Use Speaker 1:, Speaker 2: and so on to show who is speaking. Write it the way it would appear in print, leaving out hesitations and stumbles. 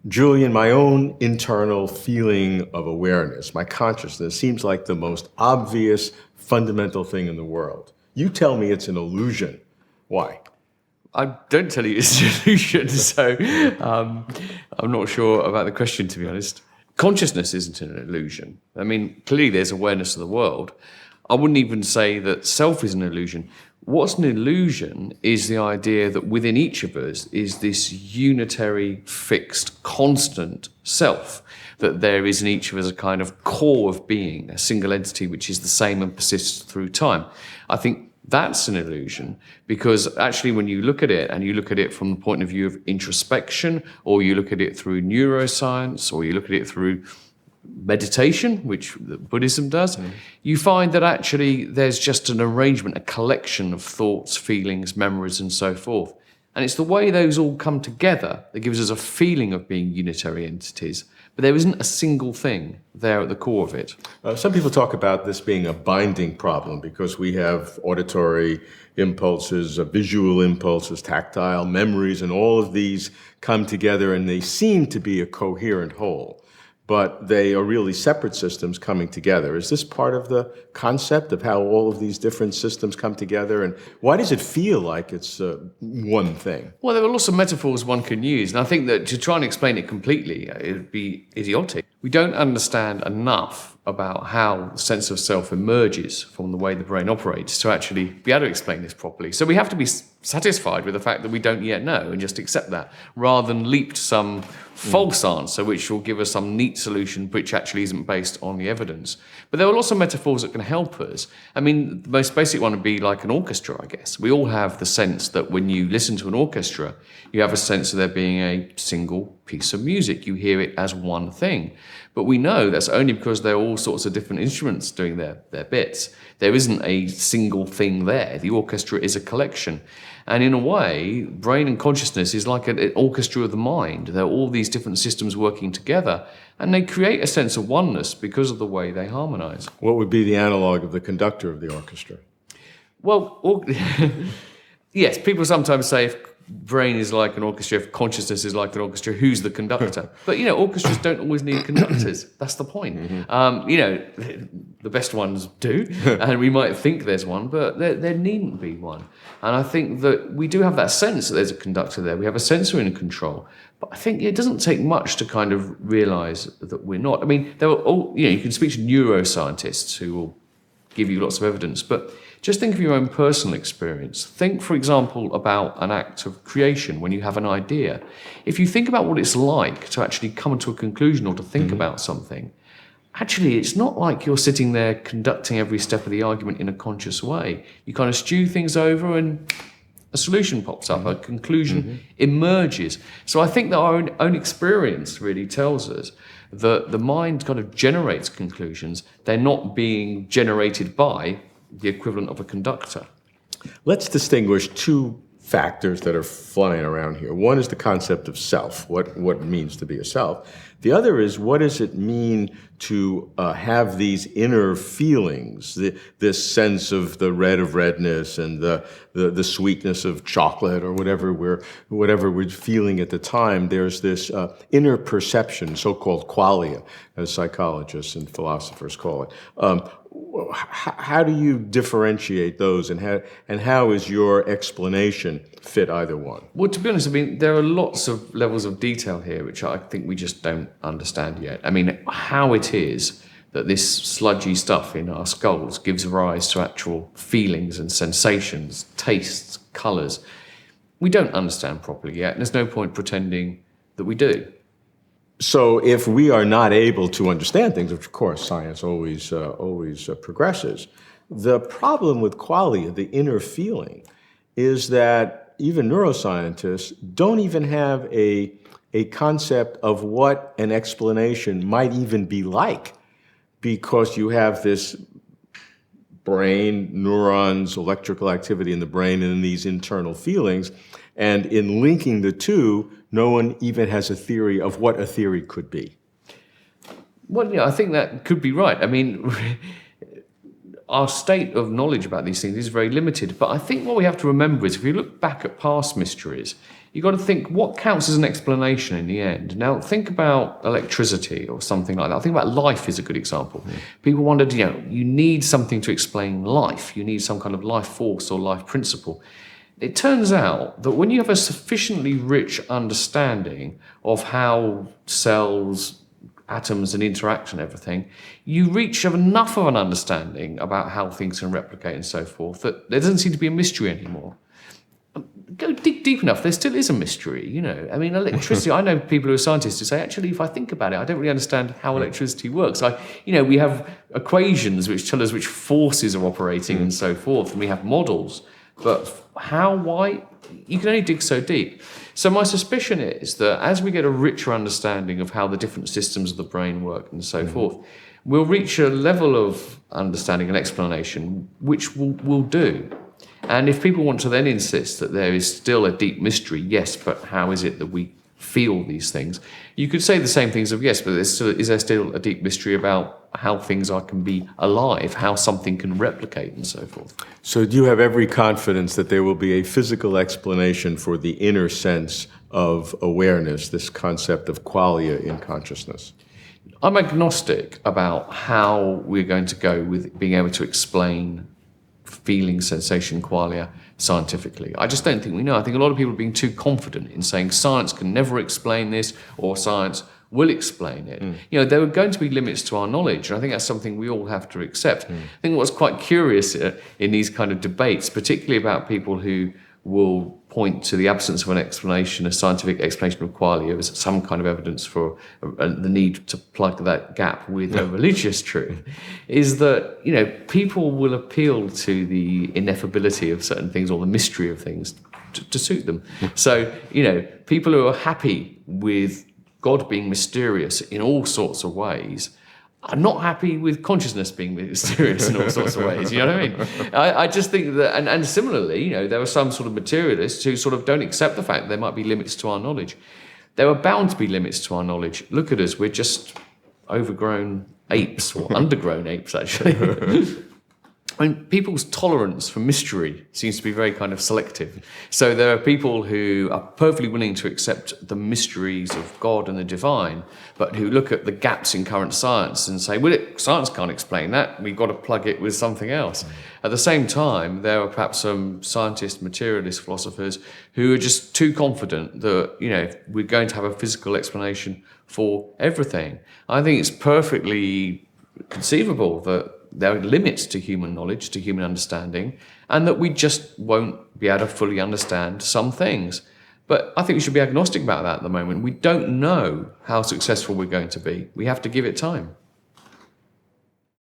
Speaker 1: Julian, my own internal feeling of awareness, my consciousness, seems like the most obvious, fundamental thing in the world. You tell me it's an illusion. Why?
Speaker 2: I don't tell you it's an illusion, so I'm not sure about the question, to be honest. Consciousness isn't an illusion. I mean, clearly there's awareness of the world. I wouldn't even say that self is an illusion. What's an illusion is the idea that within each of us is this unitary, fixed, constant self, that there is in each of us a kind of core of being, a single entity which is the same and persists through time. I think that's an illusion because actually when you look at it and you look at it from the point of view of introspection, or you look at it through neuroscience, or you look at it through meditation, which Buddhism does, you find that actually there's just an arrangement, a collection of thoughts, feelings, memories, and so forth. And it's the way those all come together that gives us a feeling of being unitary entities. But there isn't a single thing there at the core of it.
Speaker 1: Some people talk about this being a binding problem because we have auditory impulses, visual impulses, tactile memories, and all of these come together and they seem to be a coherent whole. But they are really separate systems coming together. Is this part of the concept of how all of these different systems come together? And why does it feel like it's one thing?
Speaker 2: Well, there are lots of metaphors one can use. And I think that to try and explain it completely, it would be idiotic. We don't understand enough about how the sense of self emerges from the way the brain operates to actually be able to explain this properly. So we have to be satisfied with the fact that we don't yet know and just accept that, rather than leap to some false answer which will give us some neat solution which actually isn't based on the evidence. But there are lots of metaphors that can help us. I mean, the most basic one would be like an orchestra, I guess. We all have the sense that when you listen to an orchestra, you have a sense of there being a single piece of music. You hear it as one thing. But we know that's only because there are all sorts of different instruments doing their bits. There isn't a single thing there. The orchestra is a collection. And in a way, brain and consciousness is like an orchestra of the mind. There are all these different systems working together, and they create a sense of oneness because of the way they harmonize.
Speaker 1: What would be the analog of the conductor of the orchestra?
Speaker 2: Well, yes, people sometimes say if brain is like an orchestra, if consciousness is like an orchestra, who's the conductor? But, orchestras don't always need conductors. That's the point. The best ones do, and we might think there's one, but there needn't be one. And I think that we do have that sense that there's a conductor there. We have a sense we're in control. But I think it doesn't take much to kind of realize that we're not. I mean, there are all, you can speak to neuroscientists who will give you lots of evidence, but just think of your own personal experience. Think, for example, about an act of creation when you have an idea. If you think about what it's like to actually come to a conclusion or to think about something, actually it's not like you're sitting there conducting every step of the argument in a conscious way. You kind of stew things over and a solution pops up, a conclusion emerges. So I think that our own experience really tells us that the mind kind of generates conclusions. They're not being generated by the equivalent of a conductor.
Speaker 1: Let's distinguish two factors that are flying around here. One is the concept of self, what it means to be a self. The other is, what does it mean to have these inner feelings, this sense of the red of redness and the sweetness of chocolate or whatever we're feeling at the time. There's this inner perception, so-called qualia, as psychologists and philosophers call it. How do you differentiate those, and how is your explanation fit either one?
Speaker 2: Well, to be honest, I mean, there are lots of levels of detail here which I think we just don't understand yet. I mean, how it is that this sludgy stuff in our skulls gives rise to actual feelings and sensations, tastes, colours, we don't understand properly yet, and there's no point pretending that we do.
Speaker 1: So if we are not able to understand things, which of course science always progresses, the problem with qualia, the inner feeling, is that even neuroscientists don't even have a concept of what an explanation might even be like, because you have this brain, neurons, electrical activity in the brain, and these internal feelings. And in linking the two, no one even has a theory of what a theory could be.
Speaker 2: Well, yeah, I think that could be right. I mean, our state of knowledge about these things is very limited. But I think what we have to remember is if you look back at past mysteries, you've got to think what counts as an explanation in the end. Now, think about electricity or something like that. Think about life is a good example. People wondered, you need something to explain life. You need some kind of life force or life principle. It turns out that when you have a sufficiently rich understanding of how cells, atoms and interaction and everything, you reach enough of an understanding about how things can replicate and so forth that there doesn't seem to be a mystery anymore. Go deep enough, there still is a mystery, I mean, electricity, I know people who are scientists who say, actually, if I think about it, I don't really understand how electricity works. We have equations which tell us which forces are operating and so forth, and we have models. But how, why, you can only dig so deep. So my suspicion is that as we get a richer understanding of how the different systems of the brain work and so forth, we'll reach a level of understanding and explanation which will do. And if people want to then insist that there is still a deep mystery, yes, but how is it that we feel these things? You could say the same things of yes, but is there still a deep mystery about how things can be alive, how something can replicate and so forth?
Speaker 1: So do you have every confidence that there will be a physical explanation for the inner sense of awareness, this concept of qualia in consciousness?
Speaker 2: I'm agnostic about how we're going to go with being able to explain feeling, sensation, qualia scientifically. I just don't think we know. I think a lot of people are being too confident in saying science can never explain this or science will explain it. There are going to be limits to our knowledge, and I think that's something we all have to accept. I think what's quite curious in these kind of debates, particularly about people who will point to the absence of an explanation, a scientific explanation of qualia as some kind of evidence for the need to plug that gap with a religious truth, is that, people will appeal to the ineffability of certain things or the mystery of things to suit them. So, people who are happy with God being mysterious in all sorts of ways are not happy with consciousness being mysterious in all sorts of ways. You know what I mean? I just think that, and similarly, there are some sort of materialists who sort of don't accept the fact that there might be limits to our knowledge. There are bound to be limits to our knowledge. Look at us, we're just overgrown apes, or undergrown apes, actually. I mean, people's tolerance for mystery seems to be very kind of selective. So there are people who are perfectly willing to accept the mysteries of God and the divine, but who look at the gaps in current science and say, well, science can't explain that. We've got to plug it with something else. At the same time, there are perhaps some scientists, materialist philosophers who are just too confident that, we're going to have a physical explanation for everything. I think it's perfectly conceivable that there are limits to human knowledge, to human understanding, and that we just won't be able to fully understand some things. But I think we should be agnostic about that at the moment. We don't know how successful we're going to be. We have to give it time.